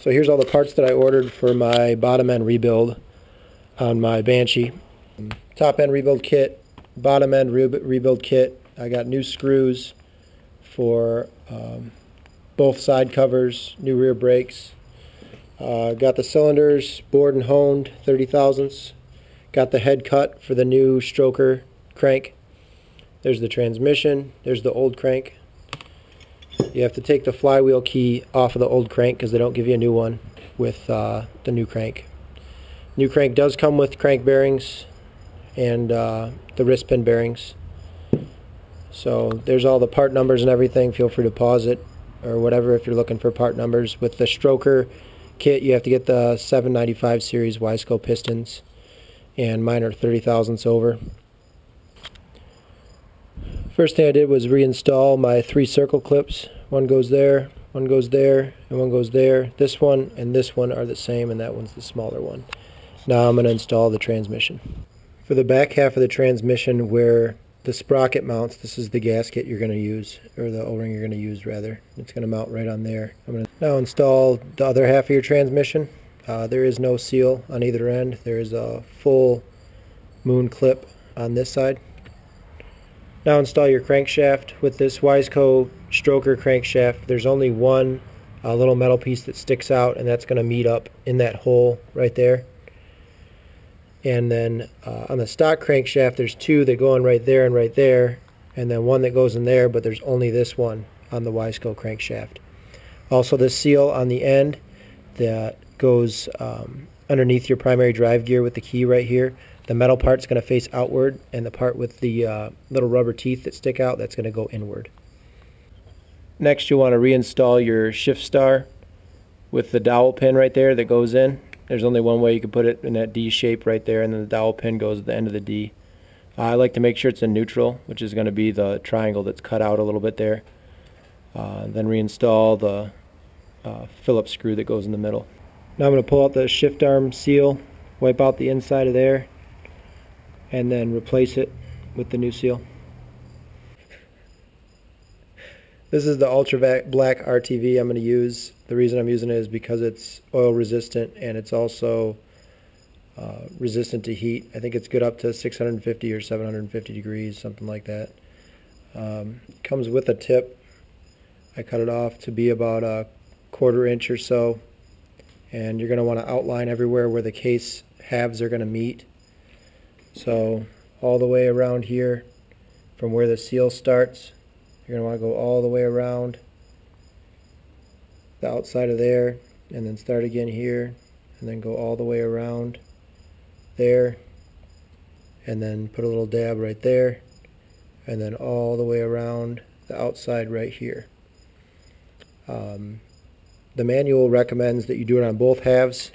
So here's all the parts that I ordered for my bottom end rebuild on my Banshee. Top end rebuild kit, bottom end rebuild kit. I got new screws for both side covers, new rear brakes. Got the cylinders bored and honed, 30 thousandths. Got the head cut for the new stroker crank. There's the transmission, there's the old crank. You have to take the flywheel key off of the old crank because they don't give you a new one with the new crank. New crank does come with crank bearings and the wrist pin bearings. So there's all the part numbers and everything. Feel free to pause it or whatever if you're looking for part numbers. With the stroker kit, you have to get the 795 series Wiseco pistons, and mine are 30 thousandths over. First thing I did was reinstall my 3 circle clips. One goes there, one goes there, and one goes there. This one and this one are the same, and that one's the smaller one. Now I'm going to install the transmission. For the back half of the transmission where the sprocket mounts, this is the gasket you're going to use, or the O-ring you're going to use rather. It's going to mount right on there. I'm going to now install the other half of your transmission. There is no seal on either end. There is a full moon clip on this side. Now install your crankshaft. With this Wiseco stroker crankshaft, there's only one little metal piece that sticks out, and that's going to meet up in that hole right there. And then on the stock crankshaft, there's 2 that go in right there, and then one that goes in there, but there's only this one on the Wiseco crankshaft. Also, the seal on the end that goes underneath your primary drive gear with the key right here, the metal part's going to face outward, and the part with the little rubber teeth that stick out, that's going to go inward. Next, you want to reinstall your shift star with the dowel pin right there that goes in. There's only one way you can put it, in that D shape right there, and then the dowel pin goes at the end of the D. I like to make sure it's in neutral, which is going to be the triangle that's cut out a little bit there. Then reinstall the phillips screw that goes in the middle. Now I'm going to pull out the shift arm seal, wipe out the inside of there, and then replace it with the new seal. This is the Ultra Black RTV I'm going to use. The reason I'm using it is because it's oil resistant, and it's also resistant to heat. I think it's good up to 650 or 750 degrees, something like that. Comes with a tip. I cut it off to be about a 1/4 inch or so, and you're going to want to outline everywhere where the case halves are going to meet. So all the way around here from where the seal starts, you're going to want to go all the way around the outside of there, and then start again here, and then go all the way around there, and then put a little dab right there, and then all the way around the outside right here. The manual recommends that you do it on both halves,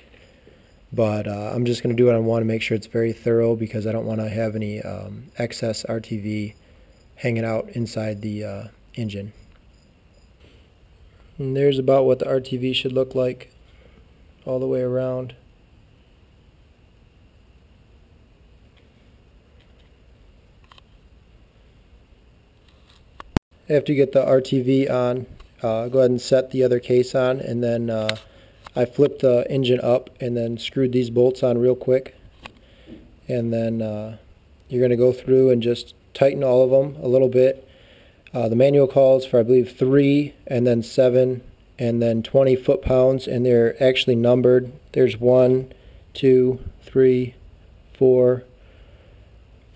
but I'm just going to do it on one to make sure it's very thorough, because I don't want to have any excess RTV hanging out inside the engine. And there's about what the RTV should look like all the way around. After you get the RTV on, go ahead and set the other case on, and then I flipped the engine up and then screwed these bolts on real quick. And then you're going to go through and just tighten all of them a little bit. The manual calls for, I believe, 3 and then 7 and then 20 foot-pounds, and they're actually numbered. There's 1, 2, 3, 4,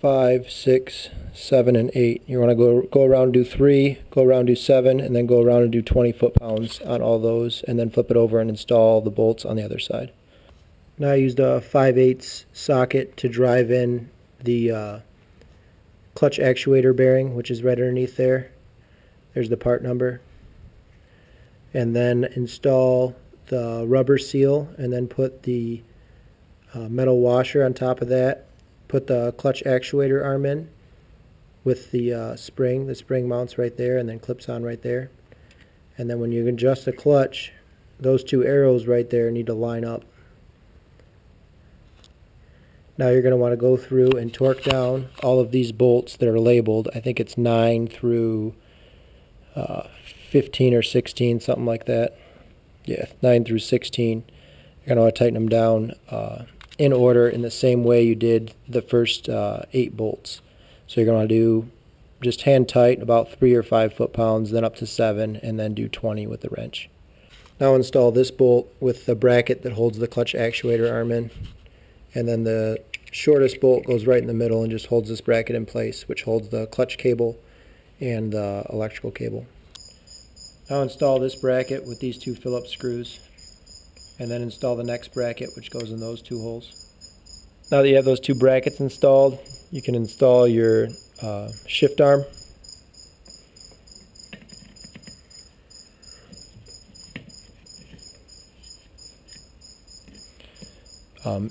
5, 6, 7, and 8. You want to go around and do 3, go around and do 7, and then go around and do 20 foot-pounds on all those, and then flip it over and install the bolts on the other side. Now I used a 5/8 socket to drive in the clutch actuator bearing, which is right underneath there. There's the part number. And then install the rubber seal, and then put the metal washer on top of that. Put the clutch actuator arm in with the spring. The spring mounts right there and then clips on right there. And then when you adjust the clutch, those 2 arrows right there need to line up. Now you're going to want to go through and torque down all of these bolts that are labeled. I think it's 9 through 15 or 16, something like that. Yeah, 9 through 16. You're going to want to tighten them down in order in the same way you did the first 8 bolts. So you're going to do just hand tight about 3 or 5 foot-pounds, then up to 7, and then do 20 with the wrench. Now install this bolt with the bracket that holds the clutch actuator arm in, and then the shortest bolt goes right in the middle and just holds this bracket in place, which holds the clutch cable and the electrical cable. Now install this bracket with these 2 Phillips screws, and then install the next bracket, which goes in those 2 holes. Now that you have those 2 brackets installed, you can install your shift arm.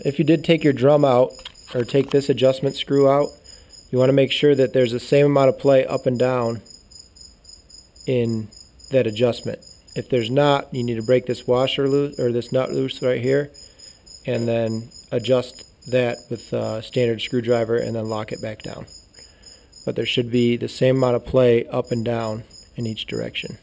If you did take your drum out, or take this adjustment screw out, you want to make sure that there's the same amount of play up and down in that adjustment. If there's not, you need to break this washer loose, or this nut loose right here, and then adjust that with a standard screwdriver and then lock it back down. But there should be the same amount of play up and down in each direction.